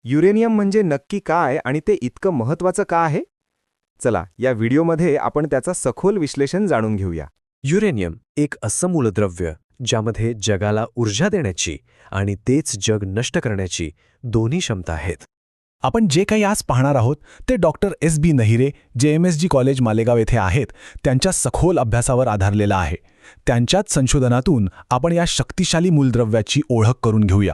Uranium म्हणजे नक्की काय आणि ते इतकं महत्त्वाचं का आहे? चला, या व्हिडिओमध्ये आपण त्याचा सखोल विश्लेषण जाणून घेऊया. युरेनियम एक असं मूलद्रव्य ज्यामध्ये जगाला ऊर्जा देण्याची आणि तेच जग नष्ट करण्याची दोन्ही क्षमता आहेत. आपण जे काही आज पाहणार आहोत ते doctor S.B. Nahire JMSG college Malegaon येथे आहेत त्यांच्या सखोल अभ्यासावर आधारलेला आहे. त्यांच्याच संशोधनातून आपण या शक्तिशाली मूलद्रव्याची ओळख करून घेऊया.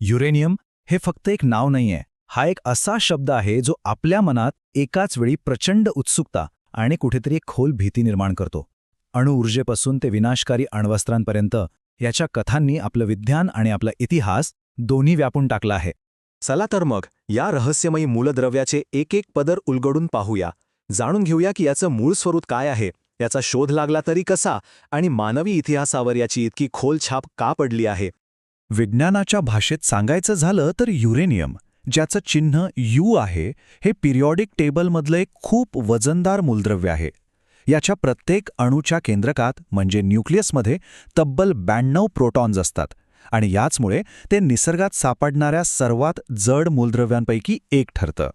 युरेनियम हे फक्त एक नाव नाहीये, हा एक असा शब्द आहे जो आपल्या मनात एकाच वेळी प्रचंड उत्सुकता आणि कुठेतरी एक खोल भीती निर्माण करतो. अणुऊर्जेपासून ते विनाशकारी अण्वस्त्रांपर्यंत याच्या कथांनी आपलं विज्ञान आणि आपला इतिहास दोन्ही व्यापून टाकला आहे. चला तर मग या रहस्यमयी मूलद्रव्याचे एक एक पदर उलगडून पाहूया. जाणून घेऊया की याचं मूळ स्वरूप काय आहे, याचा शोध लागला तरी कसा आणि मानवी इतिहासावर याची इतकी खोल छाप का पडली आहे. विज्ञानाच्या भाषेत सांगायचं झालं तर युरेनियम, ज्याचं चिन्ह U आहे, हे पिरियॉडिक टेबलमधलं एक खूप वजनदार मूलद्रव्य आहे. याच्या प्रत्येक अणूच्या केंद्रकात म्हणजे न्यूक्लियसमध्ये तब्बल 92 प्रोटॉन्स असतात आणि याचमुळे ते निसर्गात सापडणाऱ्या सर्वात जड मूलद्रव्यांपैकी एक ठरतं.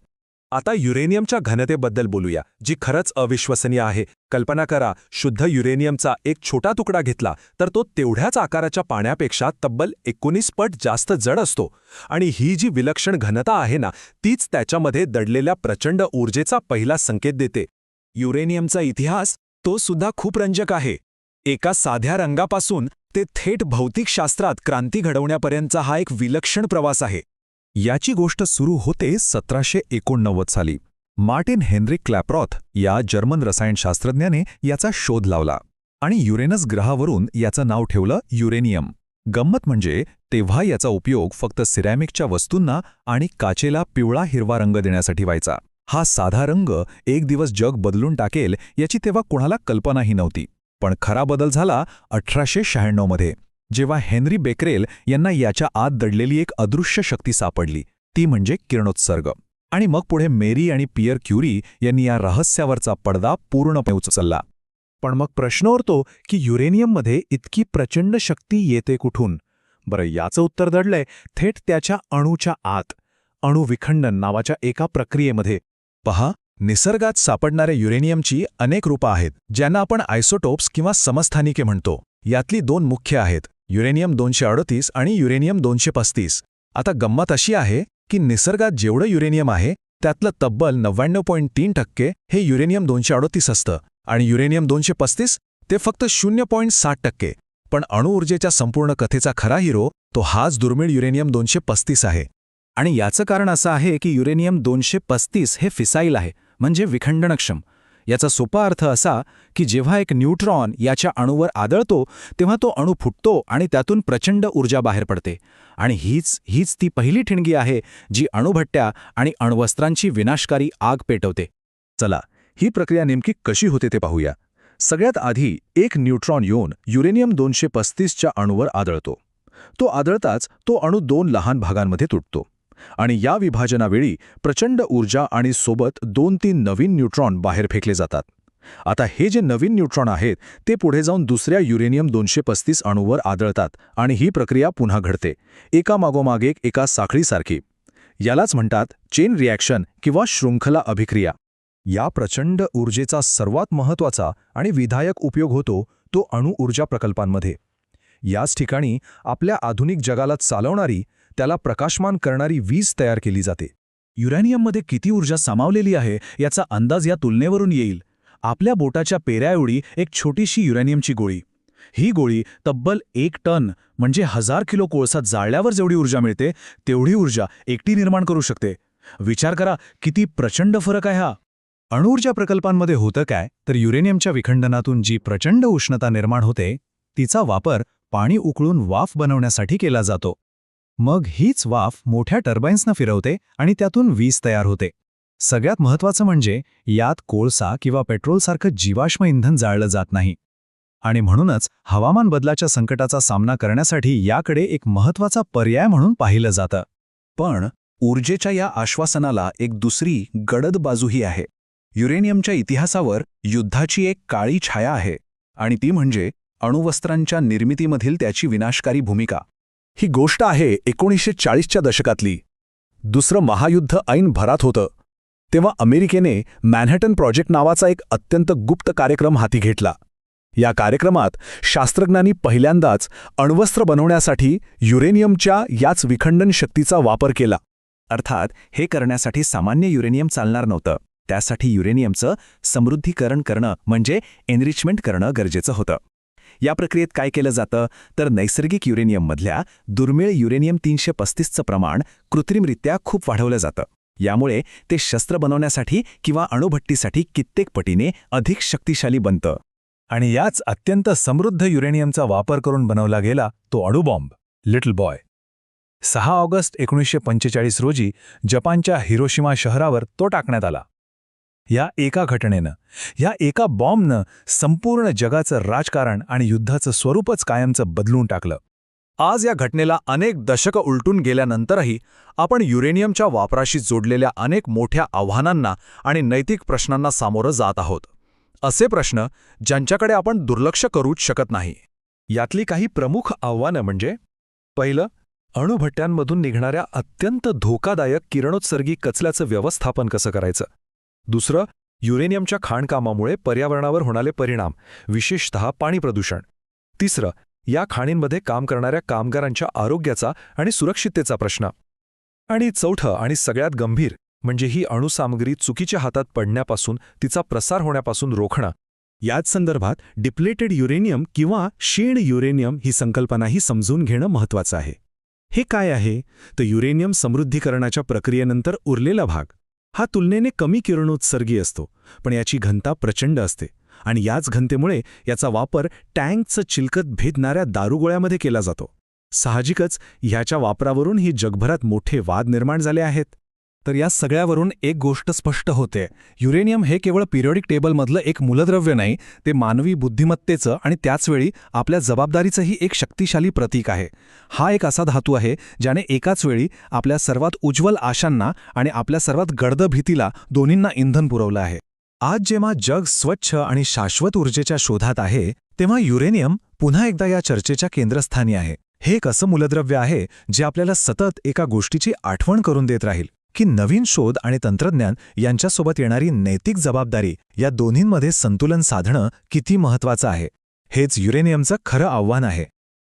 आता युरेनियमच्या घनतेबद्दल बोलूया, जी खरंच अविश्वसनीय आहे. कल्पना करा, शुद्ध युरेनियमचा एक छोटा तुकडा घेतला तर तो तेवढ्याच आकाराच्या पाण्यापेक्षा तब्बल 19 पट जास्त जड असतो. आणि ही जी विलक्षण घनता आहे ना, तीच त्याच्यामध्ये दडलेल्या प्रचंड ऊर्जेचा पहिला संकेत देते. युरेनियमचा इतिहास तो सुद्धा खूप रंजक आहे. एका साध्या रंगापासून ते थेट भौतिकशास्त्रात क्रांती घडवण्यापर्यंतचा हा एक विलक्षण प्रवास आहे. याची गोष्ट सुरू होते 1789 साली. मार्टिन हेनरिक क्लॅप्रॉथ या जर्मन रसायनशास्त्रज्ञाने याचा शोध लावला आणि युरेनस ग्रहावरून याचं नाव ठेवलं युरेनियम. गंमत म्हणजे तेव्हा याचा उपयोग फक्त सिरॅमिकच्या वस्तूंना आणि काचेला पिवळा हिरवा रंग देण्यासाठी व्हायचा. हा साधा रंग एक दिवस जग बदलून टाकेल याची तेव्हा कोणाला कल्पनाही नव्हती. पण खरा बदल झाला 1896 मध्ये, जेव्हा हेनरी बेकरेल यांना याच्या आत दडलेली एक अदृश्य शक्ती सापडली, ती म्हणजे किरणोत्सर्ग. आणि मग पुढे मेरी आणि पियर क्युरी यांनी या रहस्यावरचा पडदा पूर्णपणे उचलला. पण मग प्रश्न उरतो की युरेनियममध्ये इतकी प्रचंड शक्ती येते कुठून? बरं, याचं उत्तर दडलंय थेट त्याच्या अणूच्या आत, अणुविखंडन नावाच्या एका प्रक्रियेमध्ये. पहा, निसर्गात सापडणाऱ्या युरेनियमची अनेक रूपं आहेत, ज्यांना आपण आयसोटोप्स किंवा समस्थानिके म्हणतो. यातली दोन मुख्य आहेत, युरेनियम 238 आणि युरेनियम 235. आता गंमत अशी आहे की निसर्गात जेवढं युरेनियम आहे त्यातलं तब्बल 99.3% हे युरेनियम 238 असतं आणि युरेनियम 235 ते फक्त 0.7%. पण अणुऊर्जेच्या संपूर्ण कथेचा खरा हिरो तो हाच दुर्मिळ युरेनियम 235 आहे. आणि याचं कारण असं आहे की युरेनियम 235 हे फिसाईल आहे, म्हणजे विखंडनक्षम. याचा सोपा अर्थ असा की जेव्हा एक न्यूट्रॉन याच्या अणूवर आदळतो तेव्हा तो अणू फुटतो आणि त्यातून प्रचंड ऊर्जा बाहेर पडते. आणि हीच ती पहिली ठिणगी आहे जी अणुभट्ट्या आणि अण्वस्त्रांची विनाशकारी आग पेटवते. चला, ही प्रक्रिया नेमकी कशी होते ते पाहूया. सगळ्यात आधी एक न्यूट्रॉन येऊन युरेनियम 235च्या अणूवर आदळतो. तो आदळताच तो अणू 2 लहान भागांमध्ये तुटतो आणि या विभाजनावेळी प्रचंड ऊर्जा आणि सोबत 2-3 नवीन न्यूट्रॉन बाहेर फेकले जातात. आता हे जे नवीन न्यूट्रॉन आहेत ते पुढे जाऊन दुसऱ्या युरेनियम 235 अणूवर आदळतात आणि ही प्रक्रिया पुन्हा घडते, एकामागोमाग एक, एका साखळीसारखी. यालाच म्हणतात चेन रिॲक्शन किंवा शृंखला अभिक्रिया. या प्रचंड ऊर्जेचा सर्वात महत्त्वाचा आणि विधायक उपयोग होतो तो अणु ऊर्जा प्रकल्पांमध्ये. याच ठिकाणी आपल्या आधुनिक जगाला चालवणारी, त्याला प्रकाशमान करणारी वीज तयार केली जाते. युरेनियममध्ये किती ऊर्जा सामावलेली आहे याचा अंदाज या तुलनेवरून येईल. आपल्या बोटाच्या पेऱ्याएवढी एक छोटीशी युरेनियमची गोळी. ही गोळी तब्बल 1 टन म्हणजे 1000 किलो कोळसा जाळल्यावर जेवढी ऊर्जा मिळते तेवढी ऊर्जा एकटी निर्माण करू शकते. विचार करा किती प्रचंड फरक आहे हा. अणुऊर्जा प्रकल्पांमध्ये होतं काय तर युरेनियमच्या विखंडनातून जी प्रचंड उष्णता निर्माण होते तिचा वापर पाणी उकळून वाफ बनवण्यासाठी केला जातो. मग हीच वाफ मोठ्या टर्बाईन्सना फिरवते आणि त्यातून वीज तयार होते. सगळ्यात महत्त्वाचं म्हणजे यात कोळसा किंवा पेट्रोलसारखं जीवाश्म इंधन जाळलं जात नाही. आणि म्हणूनच हवामान बदलाच्या संकटाचा सामना करण्यासाठी याकडे एक महत्त्वाचा पर्याय म्हणून पाहिलं जातं. पण ऊर्जेच्या या आश्वासनाला एक दुसरी गडद बाजूही आहे. युरेनियमच्या इतिहासावर युद्धाची एक काळी छाया आहे आणि ती म्हणजे अणुवस्त्रांच्या निर्मितीमधील त्याची विनाशकारी भूमिका. ही गोष्ट आहे 1940च्या दशकातली. दुसरं महायुद्ध ऐन भरात होतं तेव्हा अमेरिकेने मॅनहॅटन प्रोजेक्ट नावाचा एक अत्यंत गुप्त कार्यक्रम हाती घेतला. या कार्यक्रमात शास्त्रज्ञांनी पहिल्यांदाच अण्वस्त्र बनवण्यासाठी युरेनियमच्या याच विखंडन शक्तीचा वापर केला. अर्थात हे करण्यासाठी सामान्य युरेनियम चालणार नव्हतं. त्यासाठी युरेनियमचं समृद्धीकरण करणं म्हणजे एनरिचमेंट करणं गरजेचं होतं. या प्रक्रियेत काय केलं जातं तर नैसर्गिक युरेनियममधल्या दुर्मिळ युरेनियम 335चं प्रमाण कृत्रिमरित्या खूप वाढवलं जातं. यामुळे ते शस्त्र बनवण्यासाठी किंवा अणुभट्टीसाठी कित्येक पटीने अधिक शक्तिशाली बनतं. आणि याच अत्यंत समृद्ध युरेनियमचा वापर करून बनवला गेला तो अणुबॉम्ब, लिटल बॉय. 6 ऑगस्ट 1945 रोजी जपानच्या हिरोशिमा शहरावर तो टाकण्यात आला. या एका घटनेनं, या एका बॉम्बनं संपूर्ण जगाचं राजकारण आणि युद्धाचं स्वरूपच कायमचं बदलून टाकलं. आज या घटनेला अनेक दशकं उलटून गेल्यानंतरही आपण युरेनियमच्या वापराशी जोडलेल्या अनेक मोठ्या आव्हानांना आणि नैतिक प्रश्नांना सामोरं जात आहोत. असे प्रश्न ज्यांच्याकडे आपण दुर्लक्ष करूच शकत नाही. यातली काही प्रमुख आव्हानं म्हणजे: पहिलं, अणुभट्ट्यांमधून निघणाऱ्या अत्यंत धोकादायक किरणोत्सर्गी कचऱ्याचं व्यवस्थापन कसं करायचं. दुसरं, युरेनियमच्या खाणकामामुळे पर्यावरणावर होणारे परिणाम, विशेषतः पाणी प्रदूषण. तिसरं, या खाणींमध्ये काम करणाऱ्या कामगारांच्या आरोग्याचा आणि सुरक्षिततेचा प्रश्न. आणि चौथं आणि सगळ्यात गंभीर म्हणजे ही अणुसामग्री चुकीच्या हातात पडण्यापासून, तिचा प्रसार होण्यापासून रोखणं. याच संदर्भात डिप्लेटेड युरेनियम किंवा क्षीण युरेनियम ही संकल्पनाही समजून घेणं महत्त्वाचं आहे. हे काय आहे तर युरेनियम समृद्धीकरणाच्या प्रक्रियेनंतर उरलेला भाग. हा तुलनेने कमी किरणोत्सर्गी असतो, पण याची घनता प्रचंड असते आणि याच घनतेमुळे याचा वापर टँकचं चिलकत भेदणाऱ्या दारुगोळ्यामध्ये केला जातो. साहजिकच ह्याच्या वापरावरून ही जगभरात मोठे वाद निर्माण झाले आहेत. तर या सगळ्यावरून एक गोष्ट स्पष्ट होते: युरेनियम हे केवळ पिरियॉडिक टेबलमधलं एक मूलद्रव्य नाही, ते मानवी बुद्धिमत्तेचं आणि त्याचवेळी आपल्या जबाबदारीचंही एक शक्तिशाली प्रतीक आहे. हा एक असा धातू आहे ज्याने एकाच वेळी आपल्या सर्वात उज्ज्वल आशांना आणि आपल्या सर्वात गडद भीतीला दोन्हींना इंधन पुरवलं आहे. आज जेव्हा जग स्वच्छ आणि शाश्वत ऊर्जेच्या शोधात आहे, तेव्हा युरेनियम पुन्हा एकदा या चर्चेच्या केंद्रस्थानी आहे. हे एक असं मूलद्रव्य आहे जे आपल्याला सतत एका गोष्टीची आठवण करून देत राहील की नवीन शोध आणि तंत्रज्ञान यांच्यासोबत येणारी नैतिक जबाबदारी या दोन्हींमध्ये संतुलन साधणं किती महत्त्वाचं आहे. हेच युरेनियमचं खरं आव्हान आहे.